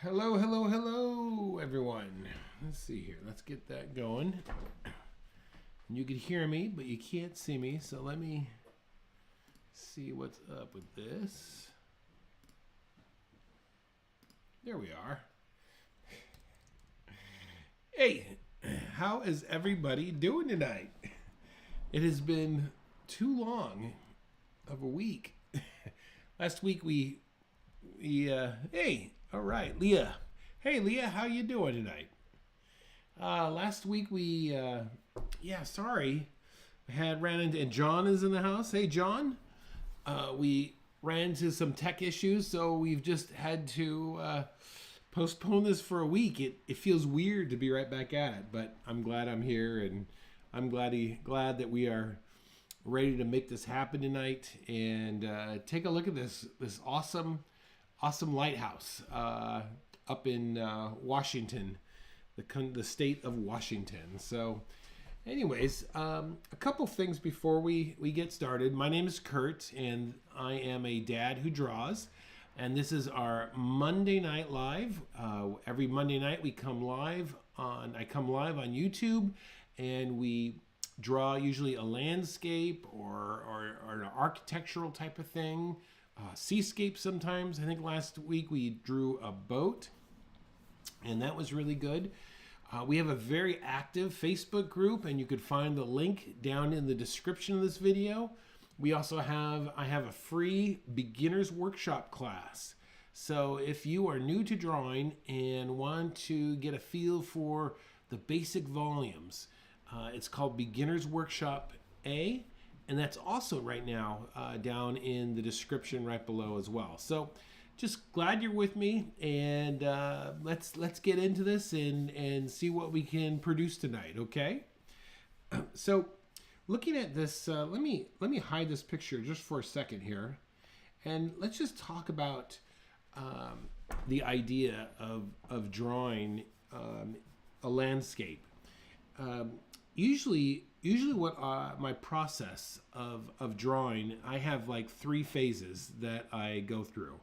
Hello, hello, hello, everyone. Let's see here. Let's get that going. You can hear me, but you can't see me. So let me see what's up with this. There we are. Hey, how is everybody doing tonight? It has been too long of a week. Last week hey, all right, Leah. Hey, Leah, how you doing tonight? Last week sorry. Ran into, and John is in the house. Hey, John. We ran into some tech issues, so we've just had to postpone this for a week. It feels weird to be right back at it, but I'm glad I'm here, and I'm glad that we are ready to make this happen tonight and take a look at this awesome lighthouse up in Washington, the state of Washington. So anyways, a couple things before we get started. My name is Kurt, and I am a dad who draws, and this is our Monday night live. Every Monday night I come live on YouTube, and we draw usually a landscape or an architectural type of thing, seascape sometimes. I think last week we drew a boat, and that was really good. We have a very active Facebook group, and you could find the link down in the description of this video. I have a free beginner's workshop class. So if you are new to drawing and want to get a feel for the basic volumes, it's called Beginner's Workshop A, and that's also right now down in the description right below as well. So just glad you're with me, and let's get into this and see what we can produce tonight, okay? So looking at this, let me hide this picture just for a second here, and let's just talk about the idea of drawing a landscape. Usually what my process of drawing, I have like three phases that I go through.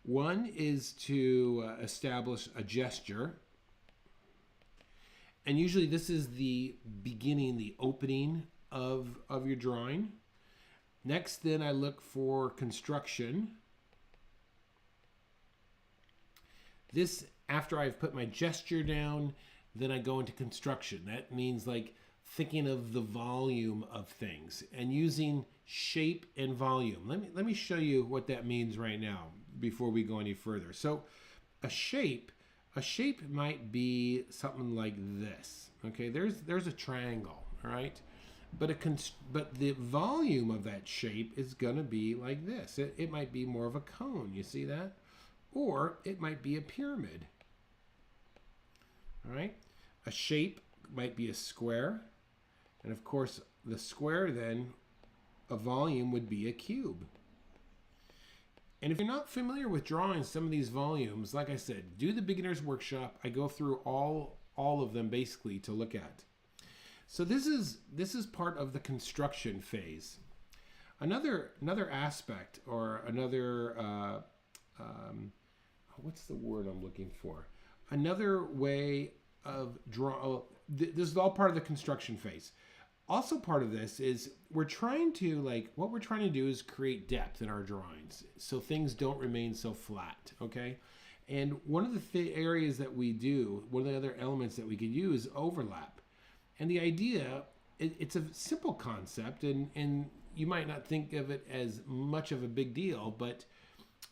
One is to establish a gesture, and usually this is the beginning, the opening of your drawing. Next, then I look for construction. This, after I've put my gesture down, then I go into construction. That means like thinking of the volume of things and using shape and volume. Let me show you what that means right now before we go any further. So a shape might be something like this. Okay, there's a triangle, all right? But the volume of that shape is going to be like this. It might be more of a cone, you see that? Or it might be a pyramid. All right? A shape might be a square. And of course, the square then, a volume would be a cube. And if you're not familiar with drawing some of these volumes, like I said, do the beginner's workshop. I go through all of them basically to look at. So this is part of the construction phase. Another aspect, or another what's the word I'm looking for? Another way of this is all part of the construction phase. Also part of this is what we're trying to do is create depth in our drawings so things don't remain so flat, okay? And one of the areas that we do, one of the other elements that we could use is overlap. And the idea, it's a simple concept, and you might not think of it as much of a big deal, but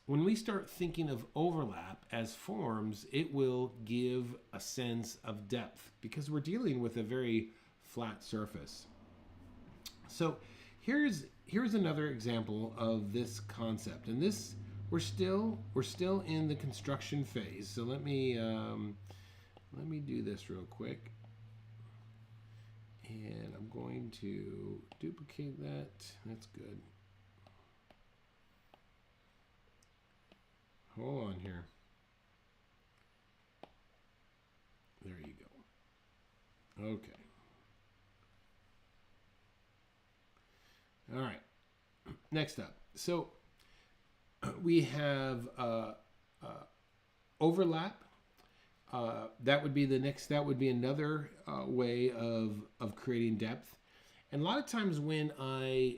when we start thinking of overlap as forms, it will give a sense of depth because we're dealing with a very flat surface. So here's another example of this concept, and this we're still in the construction phase. So let me do this real quick, and I'm going to duplicate that. That's good. Hold on here. There you go. Okay. All right. Next up. So we have overlap that would be the next. That would be another way of creating depth. And a lot of times when I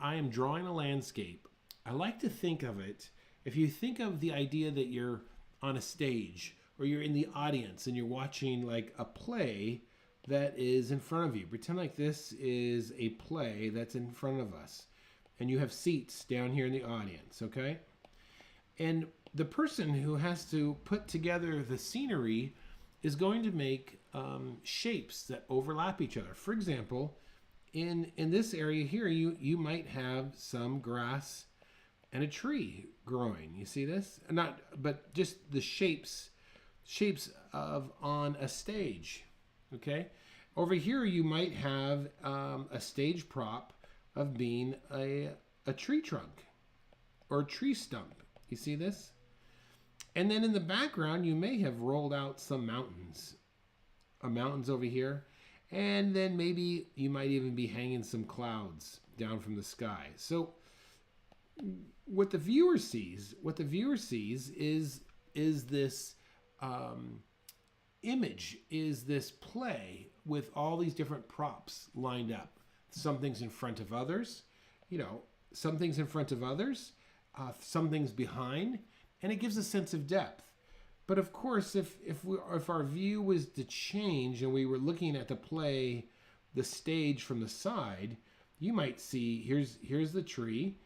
am drawing a landscape, I like to think of it. If you think of the idea that you're on a stage or you're in the audience and you're watching like a play that is in front of you. Pretend like this is a play that's in front of us and you have seats down here in the audience, okay? And the person who has to put together the scenery is going to make shapes that overlap each other. For example, in this area here, you might have some grass and a tree growing. You see this? But just the shapes of on a stage. Okay. Over here, you might have a stage prop of being a tree trunk or a tree stump. You see this? And then in the background, you may have rolled out some mountains. Mountains over here. And then maybe you might even be hanging some clouds down from the sky. So what the viewer sees is this image, is this play with all these different props lined up. Some things in front of others, some things in front of others, some things behind, and it gives a sense of depth. But of course, if our view was to change and we were looking at the play, the stage from the side, you might see here's the tree,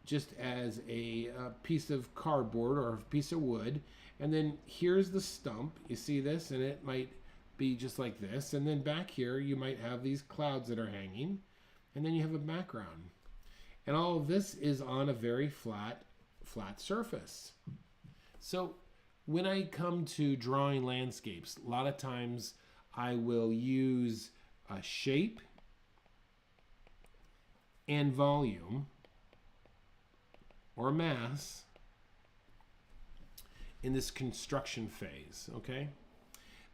just as a piece of cardboard or a piece of wood, and then here's the stump. You see this, and it might be just like this, and then back here you might have these clouds that are hanging, and then you have a background, and all of this is on a very flat surface. So when I come to drawing landscapes, a lot of times I will use a shape and volume or mass in this construction phase, okay?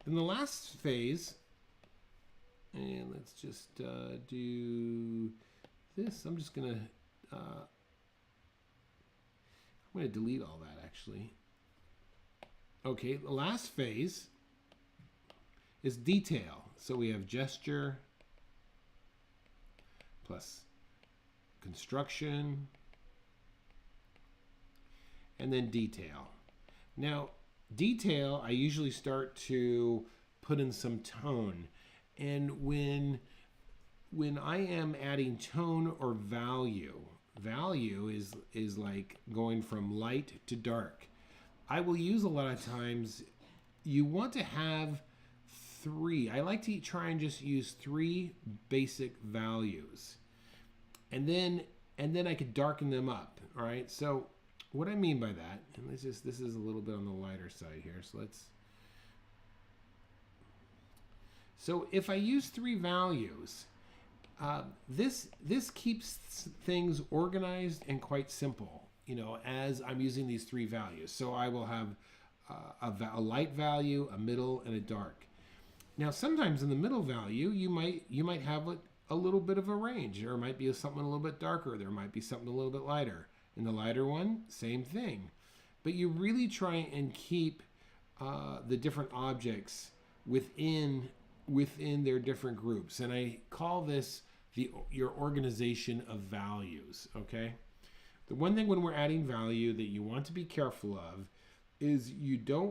Then the last phase, and let's just do this. I'm gonna delete all that actually. Okay, the last phase is detail. So we have gesture plus construction and then detail. Now, detail, I usually start to put in some tone. And when I am adding tone or value is like going from light to dark. I will use a lot of times, you want to have three. I like to try and just use three basic values. And then I could darken them up, all right? So what I mean by that, and this is a little bit on the lighter side here. So if I use three values, this keeps things organized and quite simple, as I'm using these three values. So I will have a light value, a middle, and a dark. Now, sometimes in the middle value, you might have a little bit of a range. There might be something a little bit darker. There might be something a little bit lighter. In the lighter one, same thing. But you really try and keep the different objects within their different groups. And I call this your organization of values, okay? The one thing when we're adding value that you want to be careful of is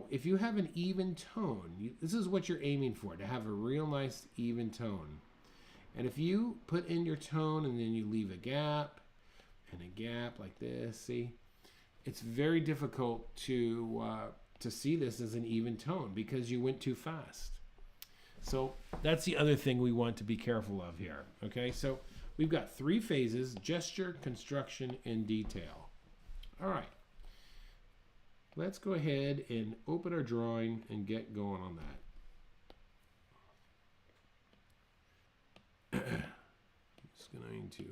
if you have an even tone, this is what you're aiming for, to have a real nice even tone. And if you put in your tone and then you leave a gap and a gap like this, see, it's very difficult to see this as an even tone because you went too fast. So that's the other thing we want to be careful of here, okay? So we've got three phases: gesture, construction, and detail. All right. Let's go ahead and open our drawing and get going on that. I'm just going to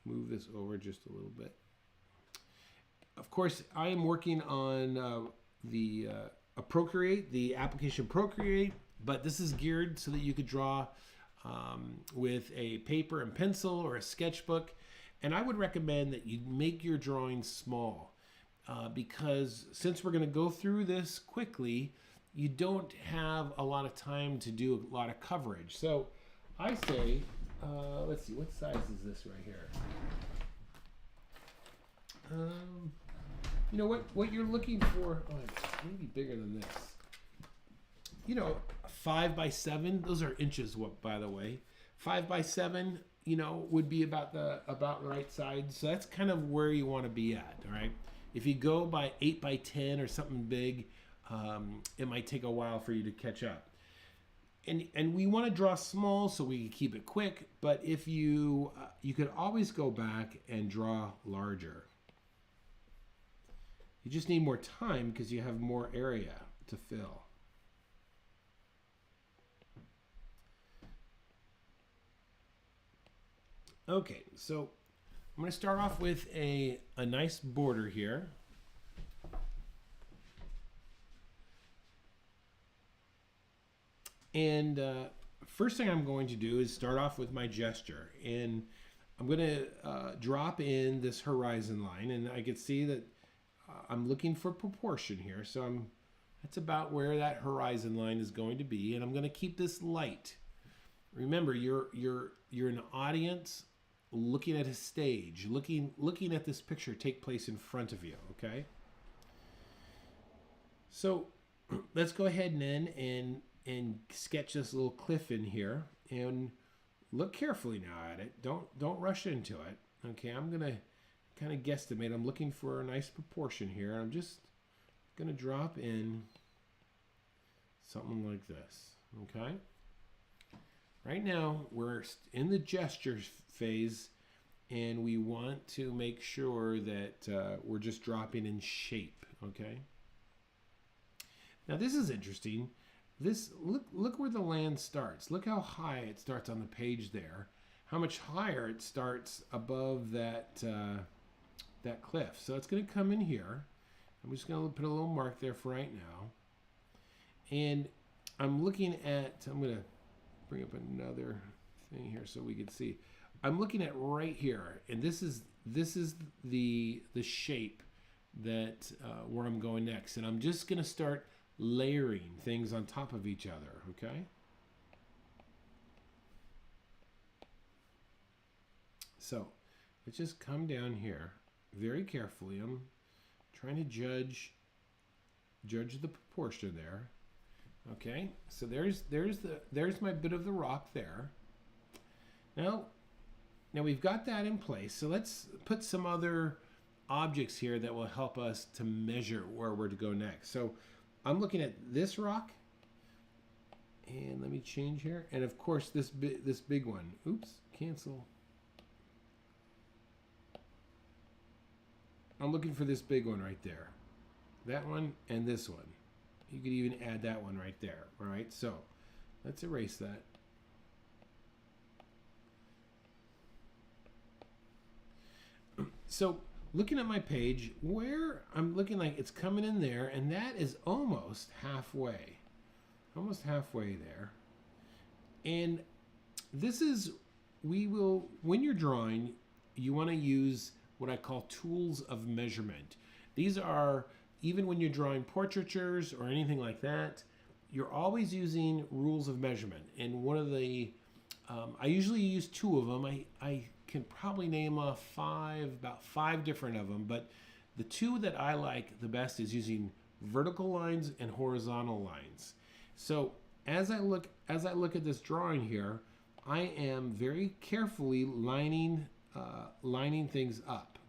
move this over just a little bit. Of course, I am working on the Procreate, the application Procreate, but this is geared so that you could draw with a paper and pencil or a sketchbook. And I would recommend that you make your drawings small. because since we're going to go through this quickly, you don't have a lot of time to do a lot of coverage. So I say, let's see, what size is this right here? You know what you're looking for? Oh, maybe bigger than this. You know, 5 by 7. Those are inches. What, by the way, 5 by 7. You know, would be about the right size. So that's kind of where you want to be at. All right. If you go by 8 by 10 or something big, it might take a while for you to catch up. And we want to draw small so we can keep it quick. But if you could always go back and draw larger. You just need more time because you have more area to fill. Okay, so I'm going to start off with a nice border here. And first thing I'm going to do is start off with my gesture. And I'm going to drop in this horizon line. And I can see that I'm looking for proportion here. So that's about where that horizon line is going to be. And I'm going to keep this light. Remember, you're an audience looking at a stage, looking at this picture take place in front of you, okay? So let's go ahead and sketch this little cliff in here and look carefully now at it. Don't rush into it. Okay, I'm gonna kind of guesstimate. I'm looking for a nice proportion here. I'm just gonna drop in something like this, okay? Right now, we're in the gesture phase, and we want to make sure that we're just dropping in shape, okay? Now, this is interesting. Look where the land starts. Look how high it starts on the page there. How much higher it starts above that cliff. So it's going to come in here. I'm just going to put a little mark there for right now. And I'm looking at, I'm going to bring up another thing here so we can see. I'm looking at right here, and this is the shape that where I'm going next, and I'm just going to start layering things on top of each other. Okay. So let's just come down here very carefully. I'm trying to judge the proportion there. Okay, so there's my bit of the rock there. Now we've got that in place. So let's put some other objects here that will help us to measure where we're to go next. So I'm looking at this rock, and let me change here. And of course this big one. Oops, cancel. I'm looking for this big one right there. That one and this one. You could even add that one right there. All right, so let's erase that. So looking at my page, where I'm looking like it's coming in there, and that is almost halfway. Almost halfway there. And this is, when you're drawing, you want to use what I call tools of measurement. These are, even when you're drawing portraitures or anything like that, you're always using rules of measurement. And one of the, I usually use 2 of them. I can probably name off about five different of them, but the 2 that I like the best is using vertical lines and horizontal lines. So as I look at this drawing here, I am very carefully lining things up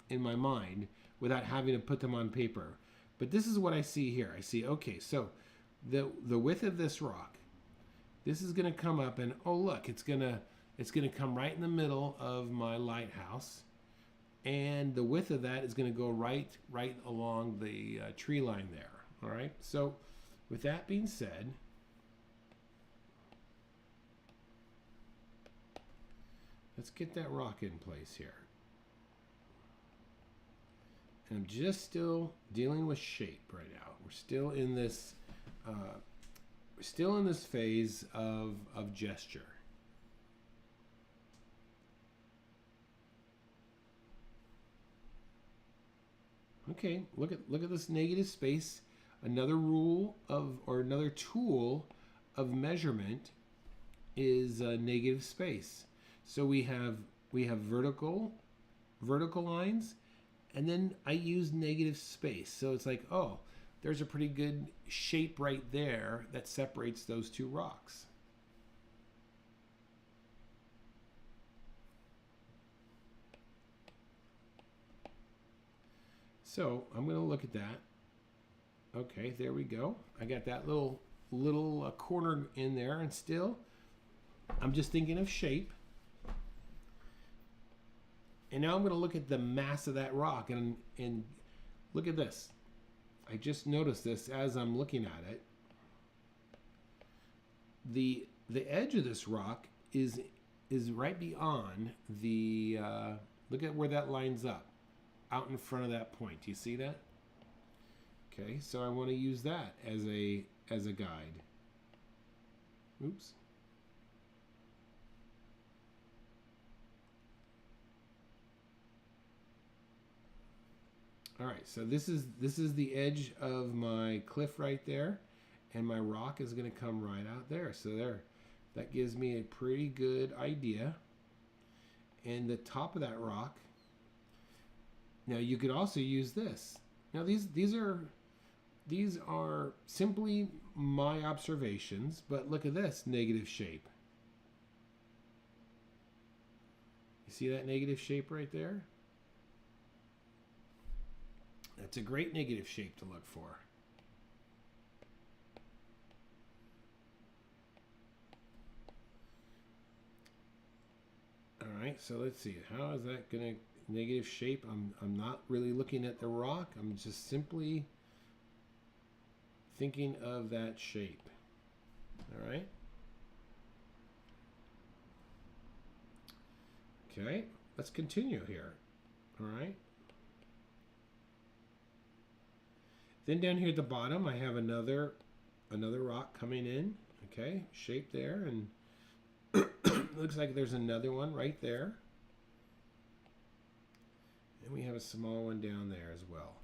in my mind without having to put them on paper. But this is what I see here. I see, okay, so the width of this rock, this is going to come up, and oh look, it's going to come right in the middle of my lighthouse, and the width of that is going to go right along the tree line there. All right. So with that being said, let's get that rock in place here. And I'm just still dealing with shape right now. We're still in this phase of gesture. Okay, look at this negative space. Another rule of, or another tool of measurement is negative space. So we have vertical lines, and then I use negative space. So it's like, oh, there's a pretty good shape right there that separates those two rocks. So I'm going to look at that. Okay, there we go. I got that little corner in there, and still I'm just thinking of shape. And now I'm going to look at the mass of that rock, and look at this. I just noticed this as I'm looking at it. The edge of this rock is right beyond the look at where that lines up, out in front of that point. Do you see that? Okay, so I want to use that as a guide. Oops. All right, so this is the edge of my cliff right there, and my rock is going to come right out there. So there, that gives me a pretty good idea. And the top of that rock. Now you could also use this. Now these are simply my observations, but look at this negative shape. You see that negative shape right there? That's a great negative shape to look for. All right, so let's see. How is that going to negative shape? I'm not really looking at the rock. I'm just simply thinking of that shape. All right. Okay, let's continue here. All right. Then down here at the bottom, I have another rock coming in. Okay, shape there, and looks like there's another one right there. And we have a small one down there as well.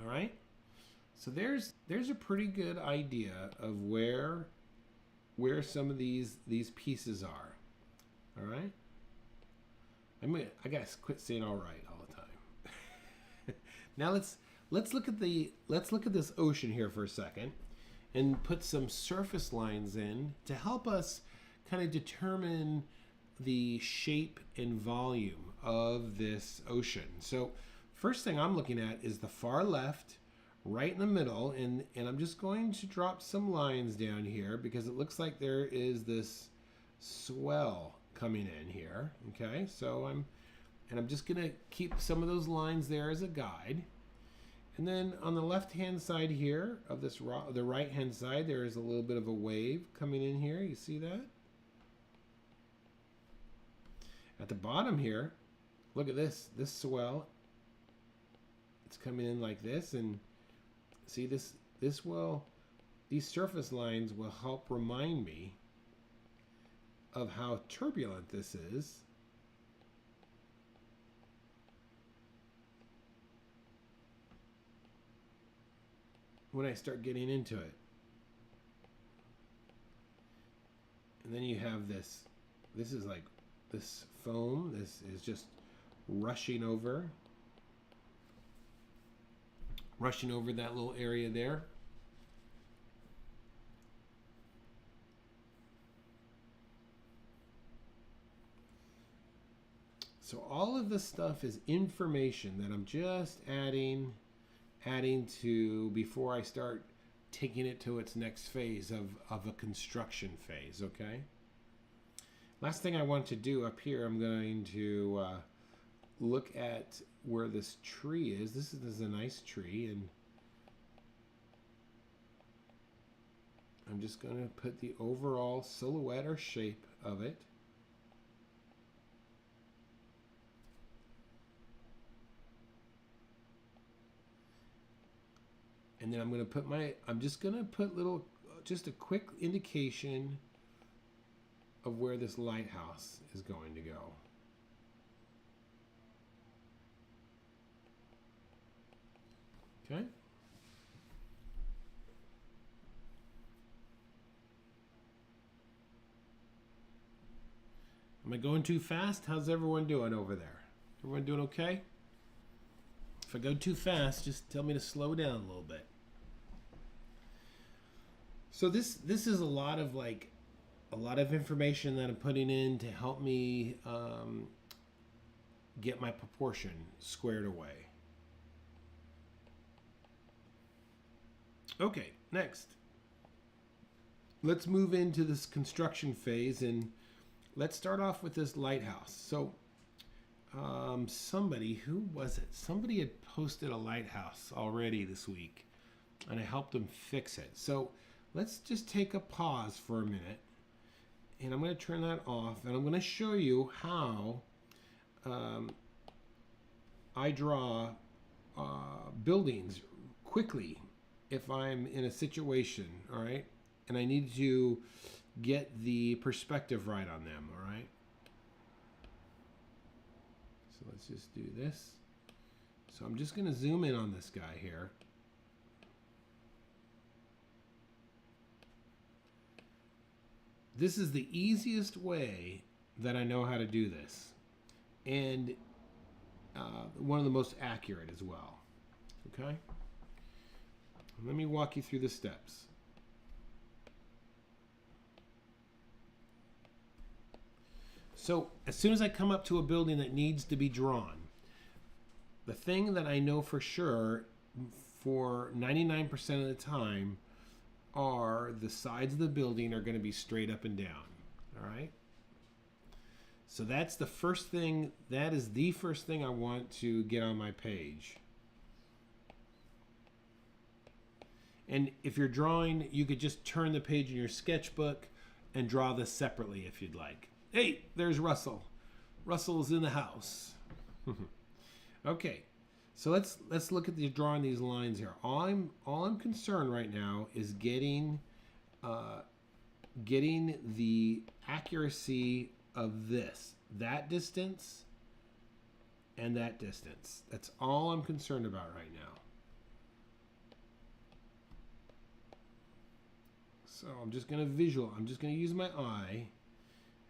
All right. So there's a pretty good idea of where some of these pieces are. All right. I gotta quit saying all right all the time. Now let's look at this ocean here for a second, and put some surface lines in to help us kind of determine the shape and volume of this ocean. So first thing I'm looking at is the far left, right in the middle, and I'm just going to drop some lines down here because it looks like there is this swell coming in here. Okay, so I'm just gonna keep some of those lines there as a guide. And then on the left-hand side here of this rock, the right-hand side, there is a little bit of a wave coming in here. You see that? At the bottom here, look at this swell. It's coming in like this, and see these surface lines will help remind me of how turbulent this is. When I start getting into it. And then you have this is like this foam. This is just rushing over that little area there. So all of this stuff is information that I'm just adding to before I start taking it to its next phase of a construction phase. Okay. Last thing I want to do up here, I'm going to look at where this tree is. This is a nice tree, and I'm just going to put the overall silhouette or shape of it. And then I'm just going to put just a quick indication of where this lighthouse is going to go. Okay. Am I going too fast? How's everyone doing over there? Everyone doing okay? If I go too fast, just tell me to slow down a little bit. So this is a lot of information that I'm putting in to help me get my proportion squared away. Okay, next. Let's move into this construction phase, and let's start off with this lighthouse. So who was it? Somebody had posted a lighthouse already this week, and I helped them fix it. So let's just take a pause for a minute, and I'm going to turn that off, and I'm going to show you how I draw buildings quickly if I'm in a situation, all right? And I need to get the perspective right on them, all right? So let's just do this. So I'm just going to zoom in on this guy here. This is the easiest way that I know how to do this, and one of the most accurate as well. Okay? Let me walk you through the steps. So as soon as I come up to a building that needs to be drawn, the thing that I know for sure for 99% of the time are the sides of the building are going to be straight up and down. All right? So that's the first thing, that is the first thing I want to get on my page. And if you're drawing, you could just turn the page in your sketchbook and draw this separately if you'd like. Hey, there's Russell. Russell's in the house. Okay, so let's look at drawing these lines here. All I'm concerned right now is getting the accuracy of that distance, and that distance. That's all I'm concerned about right now. So I'm just going to use my eye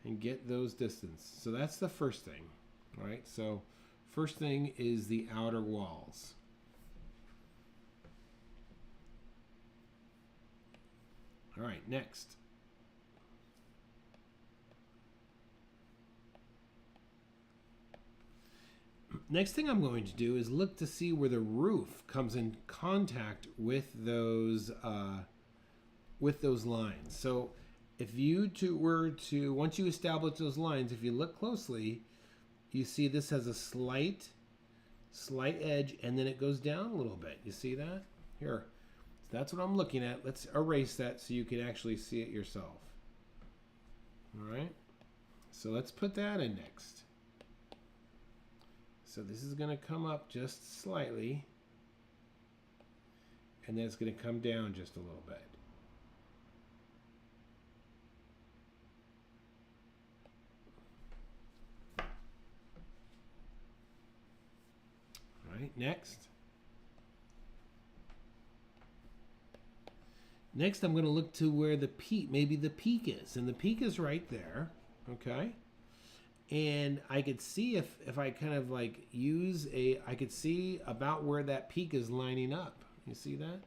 and get those distance. So that's the first thing. All right, so first thing is the outer walls. All right, next. Next thing I'm going to do is look to see where the roof comes in contact with those lines. So if you were to, once you establish those lines, if you look closely, you see this has a slight edge, and then it goes down a little bit. You see that? Here. So that's what I'm looking at. Let's erase that so you can actually see it yourself. All right. So let's put that in next. So this is going to come up just slightly, and then it's going to come down just a little bit. All right, next. Next, I'm going to look to where the peak, maybe the peak is, and the peak is right there, okay? And I could see if I kind of like use I could see about where that peak is lining up. You see that?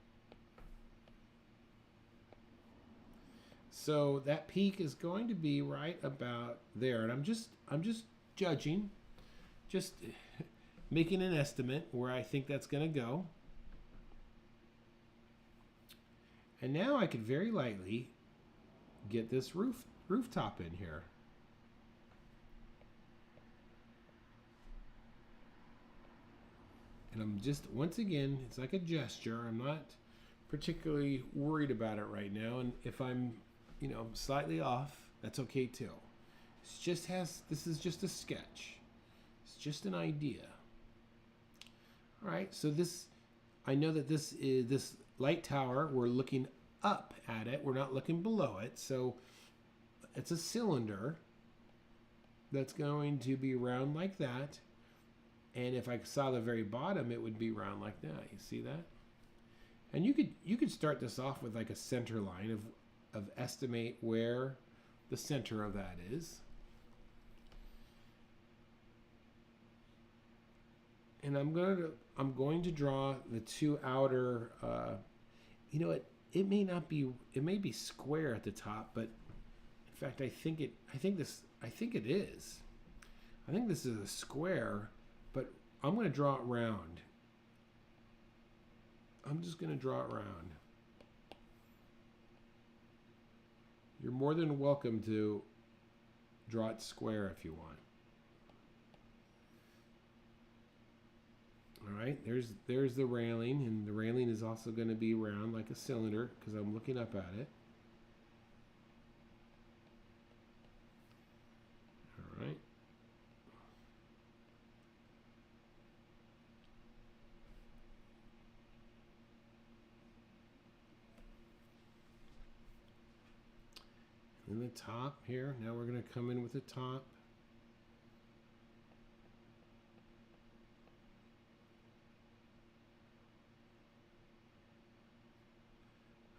So that peak is going to be right about there. And I'm just judging, just making an estimate where I think that's going to go. And now I could very lightly get this rooftop in here. And I'm just, once again, it's like a gesture. I'm not particularly worried about it right now. And if I'm, slightly off, that's okay too. This is just a sketch. It's just an idea. All right, so I know that this light tower, we're looking up at it. We're not looking below it. So it's a cylinder that's going to be round like that. And if I saw the very bottom, it would be round like that. You see that? And you could start this off with like a center line of estimate where the center of that is. And I'm going to draw the two outer. You know what? It may not be. It may be square at the top, but in fact, I think it is. I think this is a square, but I'm going to draw it round. I'm just going to draw it round. You're more than welcome to draw it square if you want. All right, there's the railing, and the railing is also going to be round like a cylinder because I'm looking up at it. All right. And the top here, now we're going to come in with the top.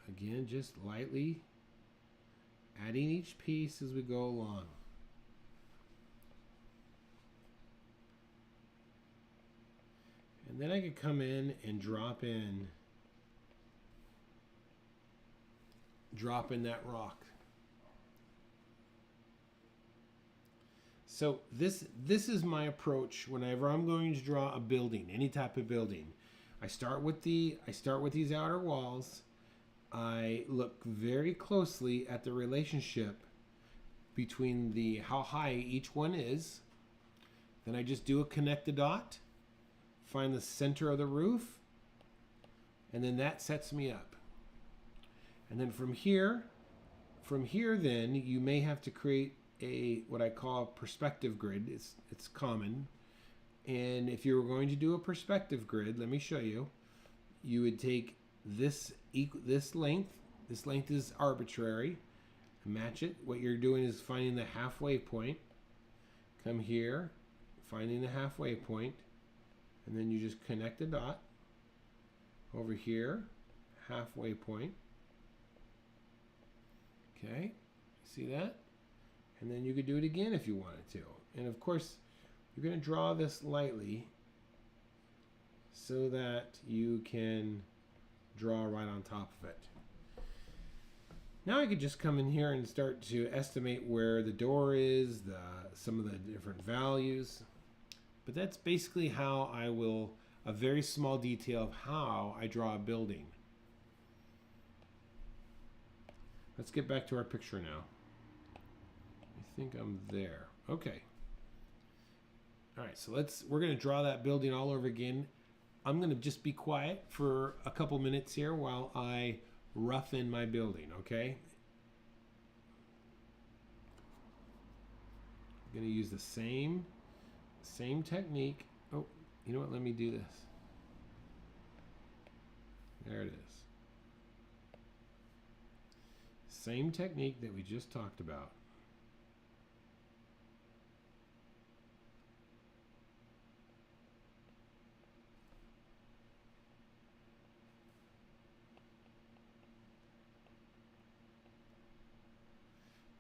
Again, just lightly adding each piece as we go along. And then I could come in and drop in that rock. So this is my approach whenever I'm going to draw a building, any type of building. I start with these outer walls. I look very closely at the relationship between how high each one is. Then I just do a connect the dot, find the center of the roof, and then that sets me up. And then from here then you may have to create what I call a perspective grid. It's common. And if you were going to do a perspective grid, let me show you. You would take this length. This length is arbitrary. Match it. What you're doing is finding the halfway point. Come here, finding the halfway point, and then you just connect a dot. Over here, halfway point. Okay, see that? And then you could do it again if you wanted to. And of course, you're going to draw this lightly so that you can draw right on top of it. Now I could just come in here and start to estimate where the door is, some of the different values. But that's basically how a very small detail of how I draw a building. Let's get back to our picture now. I think I'm there. Okay. All right, so we're going to draw that building all over again. I'm going to just be quiet for a couple minutes here while I rough in my building, okay? I'm going to use the same technique. Oh, you know what? Let me do this. There it is. Same technique that we just talked about.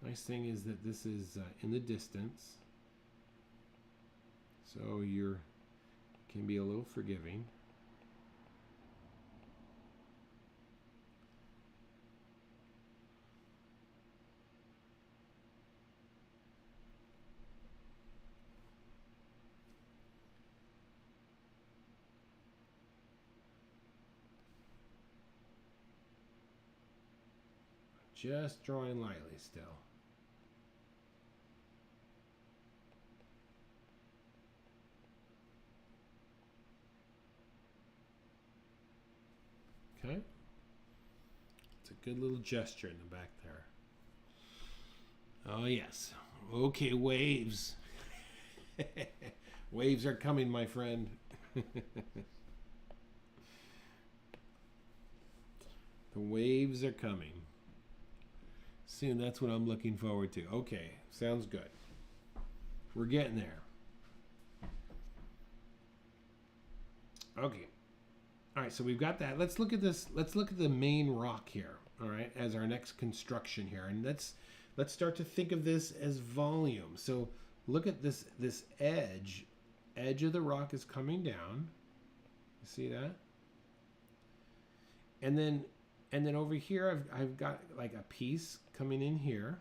Nice thing is that this is in the distance, so you can be a little forgiving. Just drawing lightly still. Okay. It's a good little gesture in the back there. Oh, yes. Okay, waves. Waves are coming, my friend. The waves are coming. Soon, that's what I'm looking forward to. Okay, sounds good. We're getting there. Okay. All right, so we've got that. Let's look at this. Let's look at the main rock here. All right, as our next construction here, and let's start to think of this as volume. So look at this edge of the rock is coming down. You see that? And then over here I've got like a piece coming in here.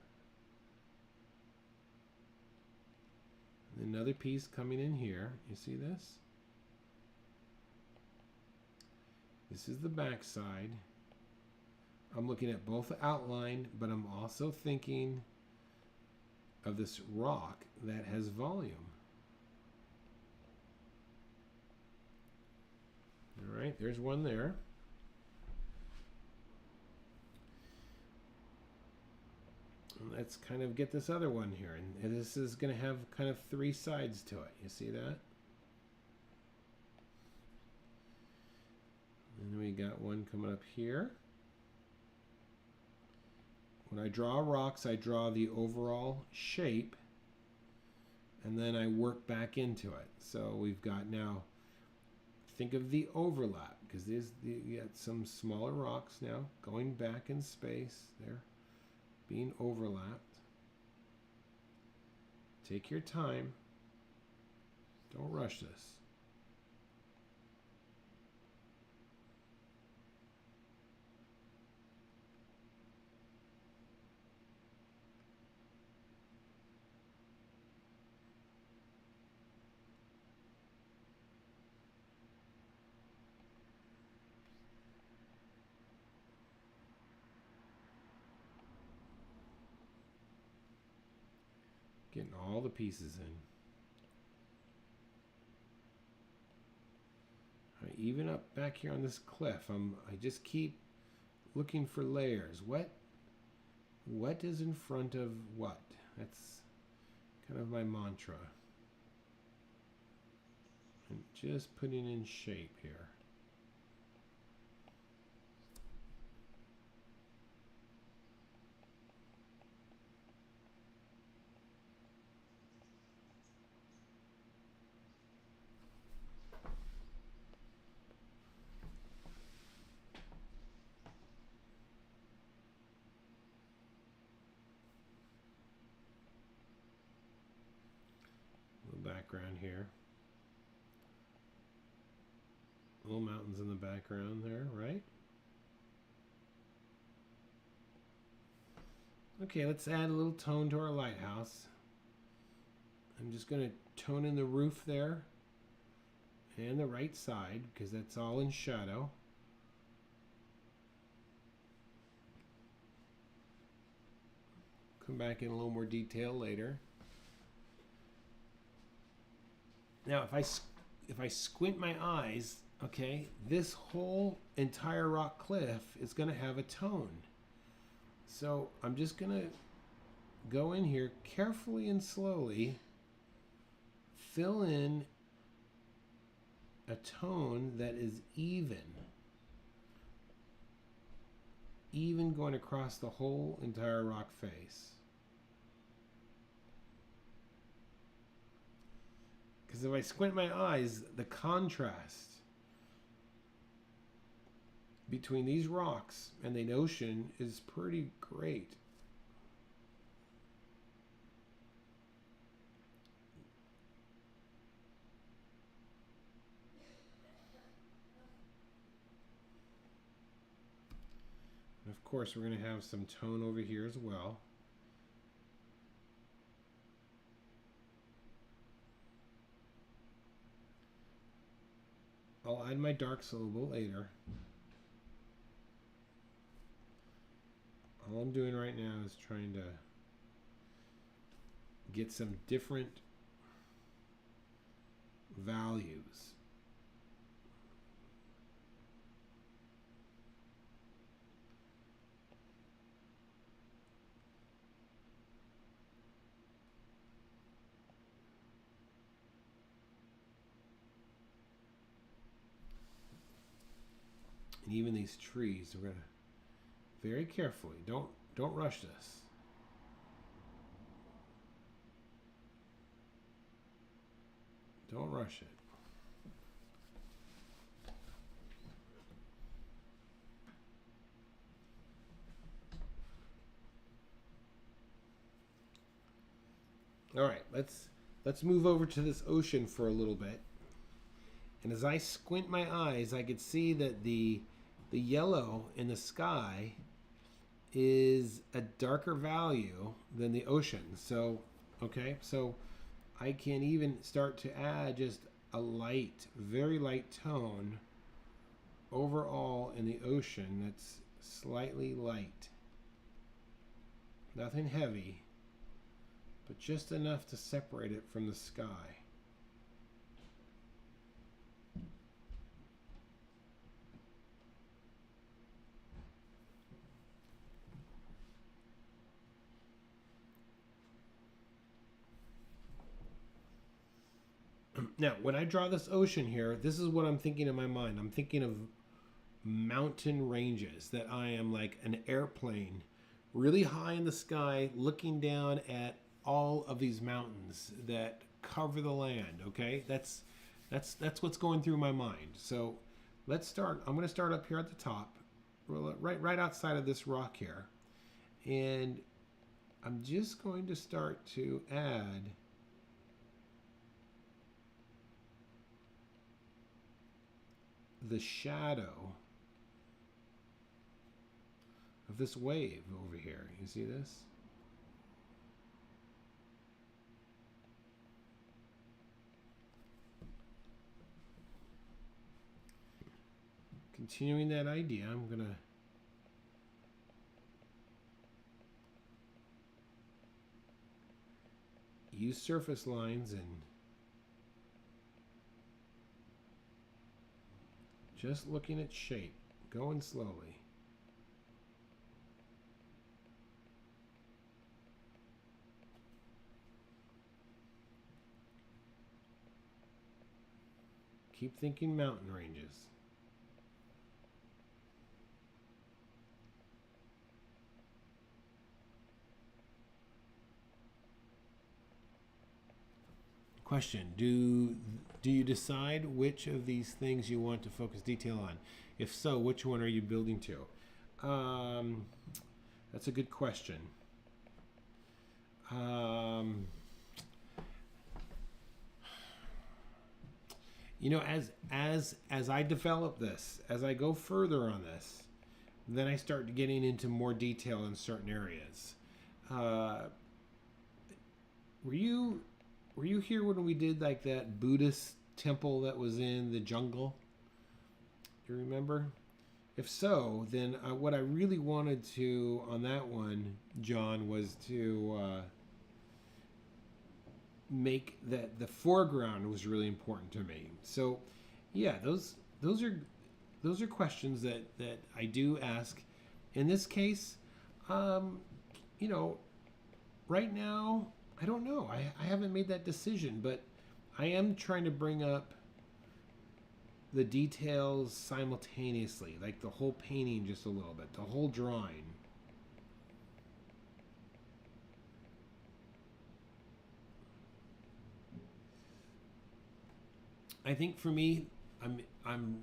Another piece coming in here. You see this? This is the back side. I'm looking at both the outline, but I'm also thinking of this rock that has volume. All right, there's one there. Let's kind of get this other one here, and this is going to have kind of three sides to it. You see that? And we got one coming up here. When I draw rocks, I draw the overall shape, and then I work back into it. So we've got now, think of the overlap, because you got some smaller rocks now going back in space. They're being overlapped. Take your time. Don't rush this. Getting all the pieces in. All right, even up back here on this cliff, I just keep looking for layers. What is in front of what? That's kind of my mantra. And just putting in shape here. Background here. Little mountains in the background there, right? Okay, let's add a little tone to our lighthouse. I'm just going to tone in the roof there and the right side because that's all in shadow. Come back in a little more detail later. Now, if I squint my eyes, okay, this whole entire rock cliff is going to have a tone. So I'm just going to go in here carefully and slowly, fill in a tone that is even going across the whole entire rock face. Because if I squint my eyes, the contrast between these rocks and the ocean is pretty great. And of course, we're going to have some tone over here as well. I'll add my darks a little later. All I'm doing right now is trying to get some different values. And even these trees, we're going to very carefully, don't rush this. Don't rush it. All right, let's move over to this ocean for a little bit. And as I squint my eyes, I could see that the yellow in the sky is a darker value than the ocean. So, okay, so I can even start to add just a light, very light tone overall in the ocean that's slightly light. Nothing heavy, but just enough to separate it from the sky. Now, when I draw this ocean here, this is what I'm thinking in my mind. I'm thinking of mountain ranges, that I am like an airplane really high in the sky looking down at all of these mountains that cover the land. Okay, that's what's going through my mind. So let's start. I'm going to start up here at the top, right outside of this rock here, and I'm just going to start to add the shadow of this wave over here. You see this? Continuing that idea, I'm going to use surface lines and just looking at shape, going slowly. Keep thinking mountain ranges. Question: Do you decide which of these things you want to focus detail on? If so, which one are you building to? That's a good question. You know, as I develop this, as I go further on this, then I start getting into more detail in certain areas. Were you here when we did like that Buddhist temple that was in the jungle? Do you remember? If so, then what I really wanted to on that one, John, was to make that the foreground was really important to me. So, yeah, those are questions that I do ask. In this case, you know, right now, I don't know. I haven't made that decision, but I am trying to bring up the details simultaneously, like the whole painting just a little bit, the whole drawing. I think for me,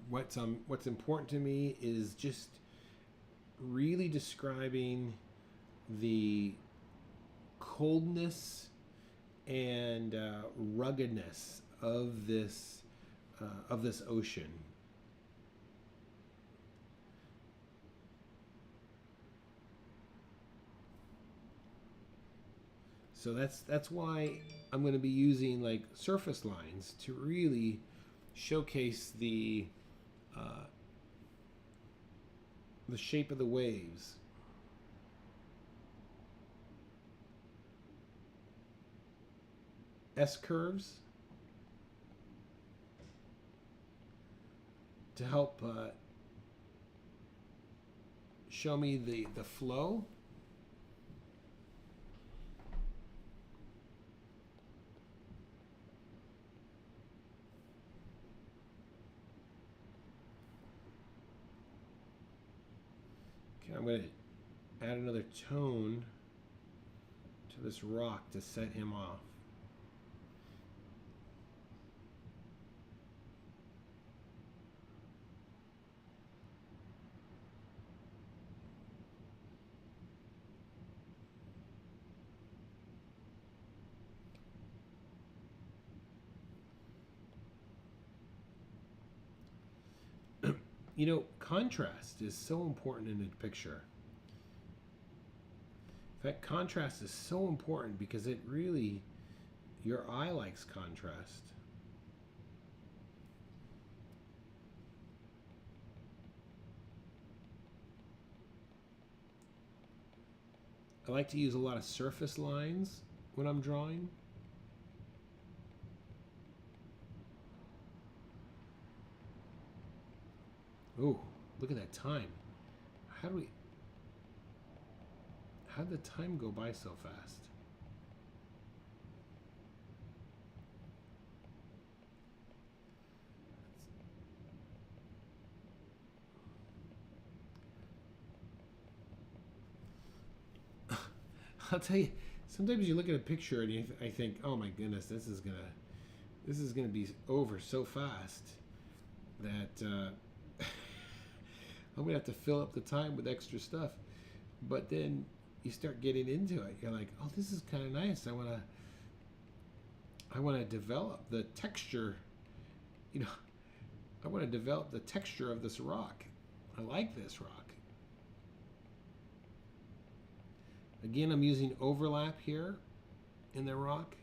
what's important to me is just really describing the coldness and ruggedness of this ocean. So that's why I'm going to be using like surface lines to really showcase the shape of the waves. S-curves to help show me the flow. Okay, I'm going to add another tone to this rock to set him off. You know, contrast is so important in a picture. In fact, contrast is so important because it really, your eye likes contrast. I like to use a lot of surface lines when I'm drawing. Oh, look at that time. How did the time go by so fast? I'll tell you, sometimes you look at a picture and I think, oh my goodness, this is gonna be over so fast that I'm gonna have to fill up the time with extra stuff. But then you start getting into it. You're like, oh, this is kind of nice. I wanna develop the texture. You know, I want to develop the texture of this rock. I like this rock. Again, I'm using overlap here in the rock.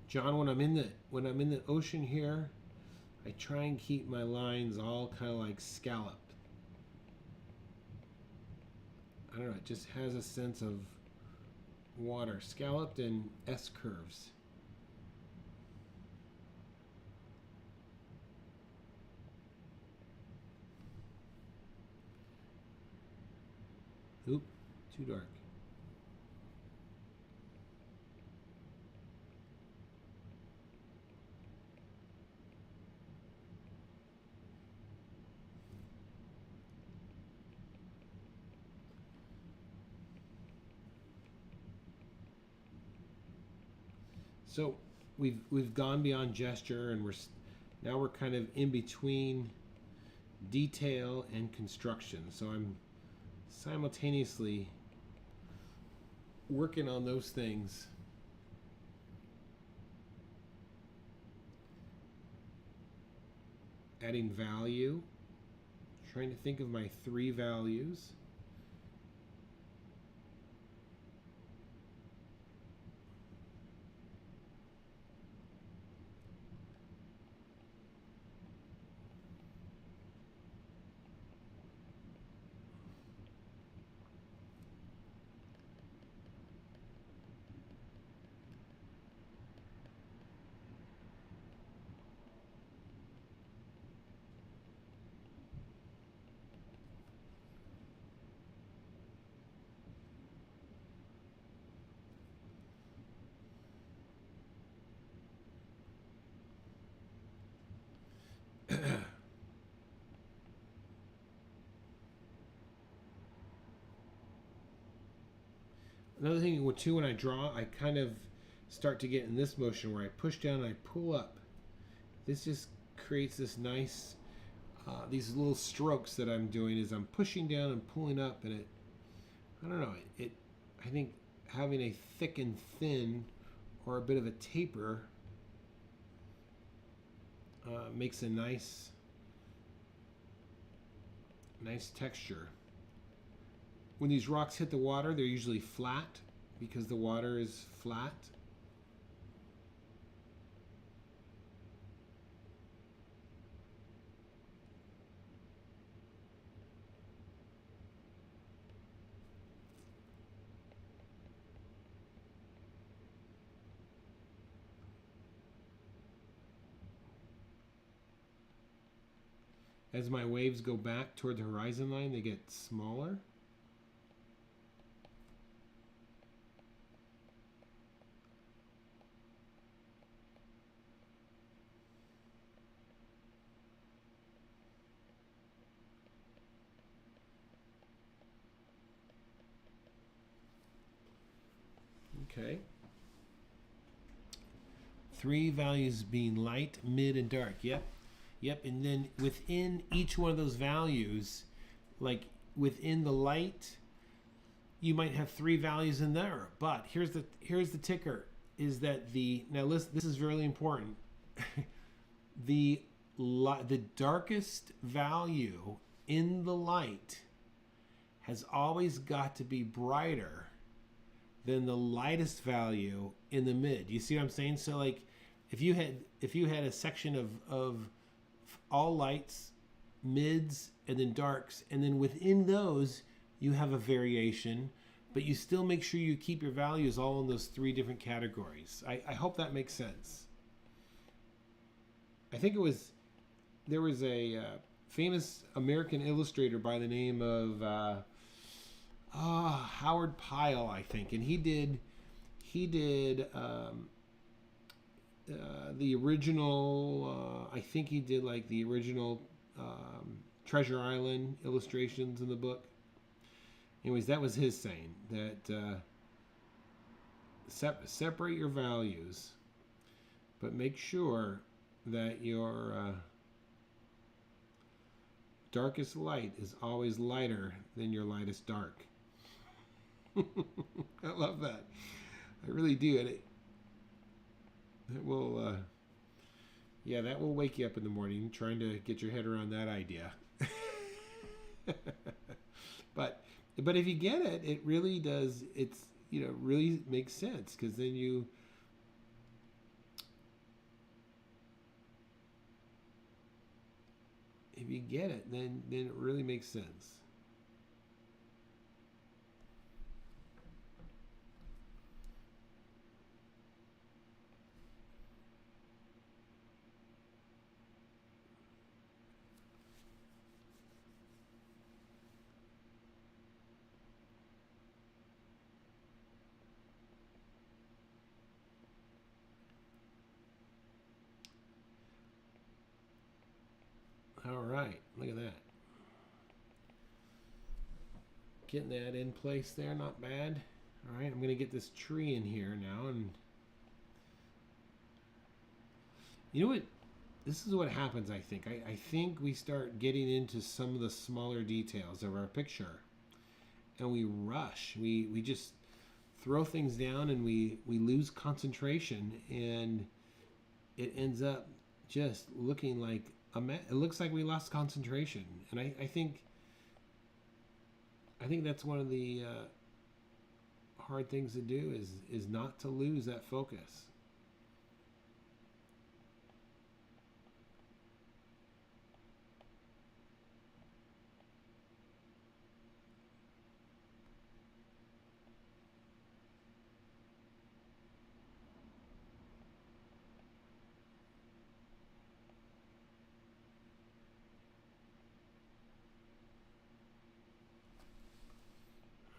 John, when I'm in the ocean here, I try and keep my lines all kind of like scalloped. I don't know, it just has a sense of water, scalloped and S curves. Oop, too dark. So we've gone beyond gesture, and now we're kind of in between detail and construction. So I'm simultaneously working on those things. Adding value, trying to think of my 3 values. Another thing too, when I draw, I kind of start to get in this motion where I push down and I pull up. This just creates this nice, these little strokes that I'm doing as I'm pushing down and pulling up, and I don't know, I think having a thick and thin or a bit of a taper makes a nice texture. When these rocks hit the water, they're usually flat because the water is flat. As my waves go back toward the horizon line, they get smaller. Okay. 3 values being light, mid, and dark. Yep. Yep. And then within each one of those values, like within the light, you might have 3 values in there. But here's the ticker, is that now listen, this is really important. the darkest value in the light has always got to be brighter than the lightest value in the mid. You see what I'm saying? So like if you had a section of all lights, mids, and then darks, and then within those you have a variation, but you still make sure you keep your values all in those 3 different categories. I hope that makes sense. I think there was a famous American illustrator by the name of Howard Pyle, I think, and he did the original. I think he did like the original Treasure Island illustrations in the book. Anyways, that was his saying, that separate your values, but make sure that your darkest light is always lighter than your lightest dark. I love that. I really do. And it will, that will wake you up in the morning trying to get your head around that idea. But if you get it, it really does. It's, really makes sense, because then if you get it, then it really makes sense. All right, look at that. Getting that in place there, not bad. All right, I'm going to get this tree in here now. And you know what? This is what happens, I think. I think we start getting into some of the smaller details of our picture. And we rush. We just throw things down, and we lose concentration. And it ends up just looking like it looks like we lost concentration. And I think that's one of the hard things to do is not to lose that focus.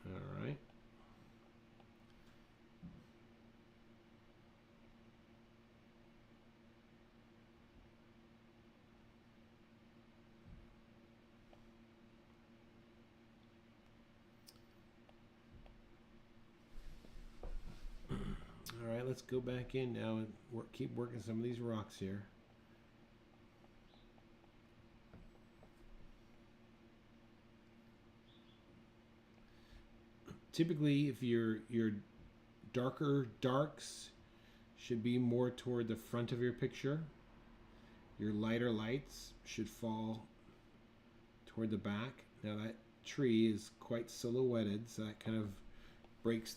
All right. All right, let's go back in now and keep working some of these rocks here. Typically, if your darker darks should be more toward the front of your picture, your lighter lights should fall toward the back. Now that tree is quite silhouetted, so that kind of breaks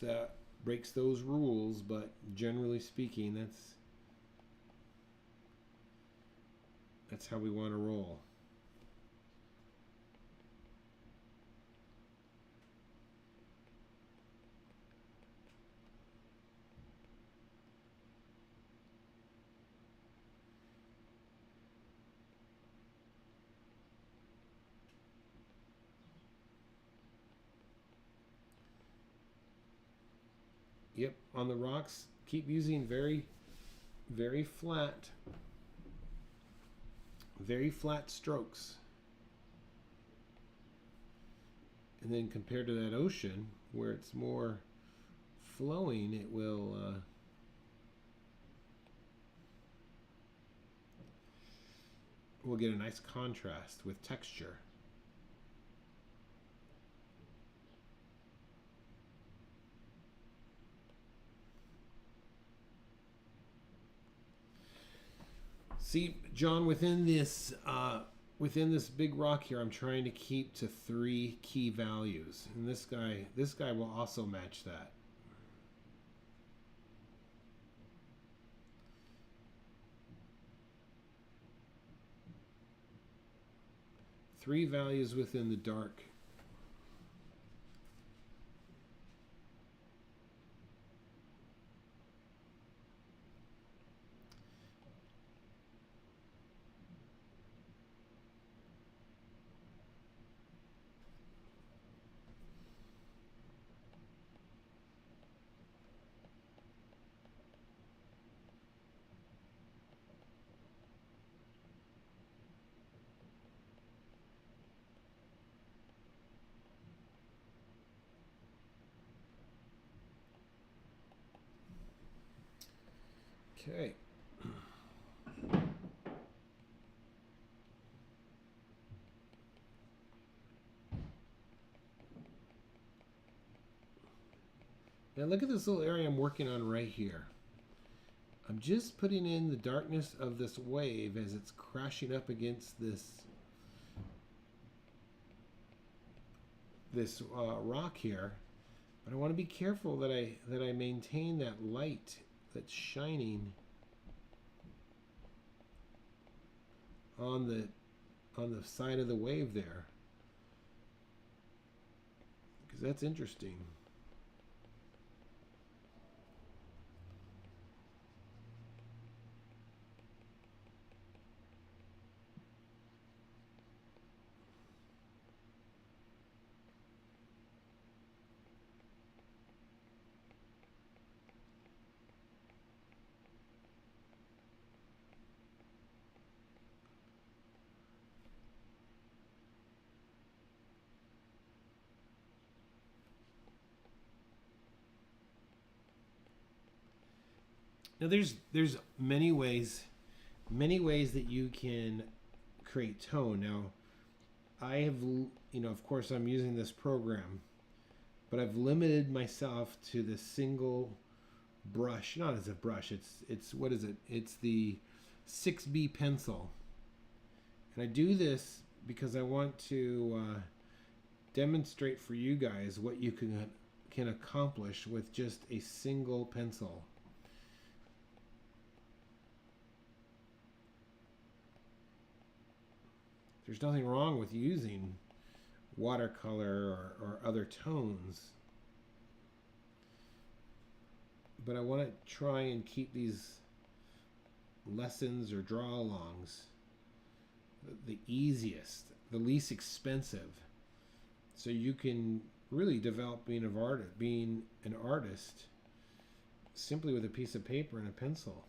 those rules, but generally speaking, that's how we want to roll. Yep, on the rocks, keep using very, very flat strokes. And then compared to that ocean, where it's more flowing, it will we'll get a nice contrast with texture. See, John, within this big rock here, I'm trying to keep to 3 key values, and this guy will also match that. Three values within the dark. Okay. Now look at this little area I'm working on right here. I'm just putting in the darkness of this wave as it's crashing up against this rock here. But I want to be careful that I maintain that light that's shining on the side of the wave there, because that's interesting. Now there's many ways that you can create tone. Now I have, of course I'm using this program, but I've limited myself to the single brush, not as a brush, it's what is it? It's the 6B pencil. And I do this because I want to demonstrate for you guys what you can accomplish with just a single pencil. There's nothing wrong with using watercolor or other tones, but I want to try and keep these lessons or draw-alongs the easiest, the least expensive, so you can really develop being an artist simply with a piece of paper and a pencil.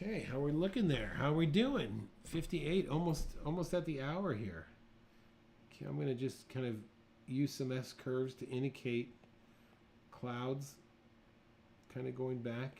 Okay, how are we looking there? How are we doing? 58, almost at the hour here. Okay, I'm going to just kind of use some S curves to indicate clouds kind of going back.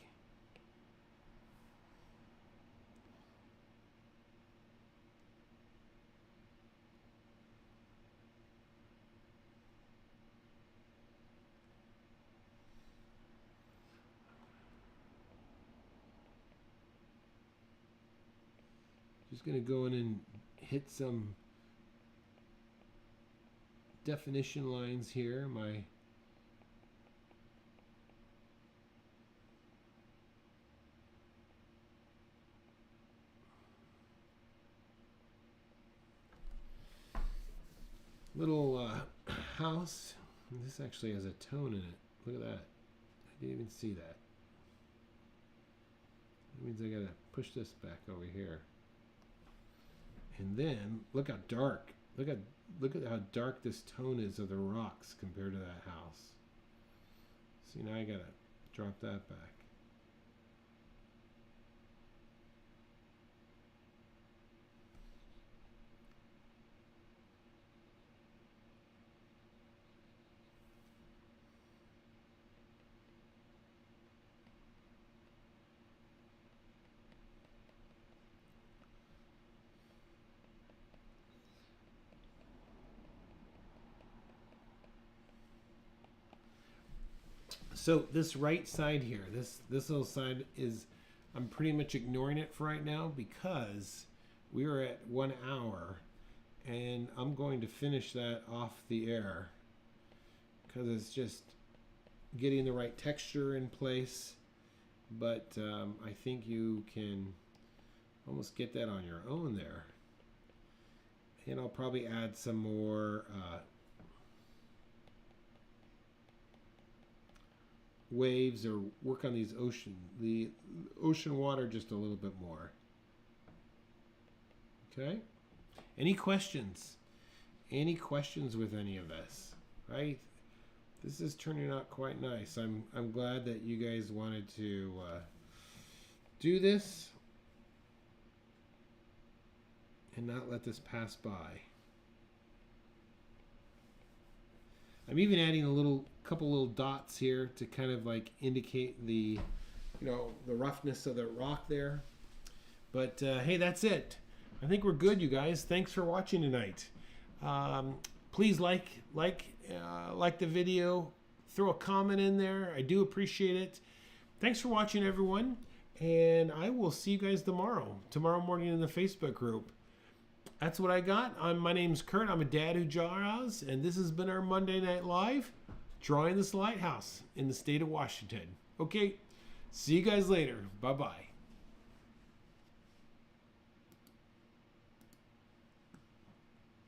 Just going to go in and hit some definition lines here. My little house. This actually has a tone in it. Look at that. I didn't even see that. That means I got to push this back over here. And then look how dark Look at how dark this tone is of the rocks compared to that house. See, now I gotta drop that back. So this right side here, this little side is, I'm pretty much ignoring it for right now because we are at 1 hour and I'm going to finish that off the air because it's just getting the right texture in place. But I think you can almost get that on your own there. And I'll probably add some more waves or work on the ocean water just a little bit more. Okay, any questions with any of this? Right, this is turning out quite nice. I'm glad that you guys wanted to do this and not let this pass by. I'm even adding a couple little dots here to kind of like indicate the, the roughness of the rock there. But hey, that's it. I think we're good, you guys. Thanks for watching tonight. Please like the video. Throw a comment in there. I do appreciate it. Thanks for watching, everyone. And I will see you guys tomorrow morning in the Facebook group. That's what I got. My name's Kurt. I'm a dad who draws, and this has been our Monday Night Live, drawing this lighthouse in the state of Washington. Okay, see you guys later. Bye-bye.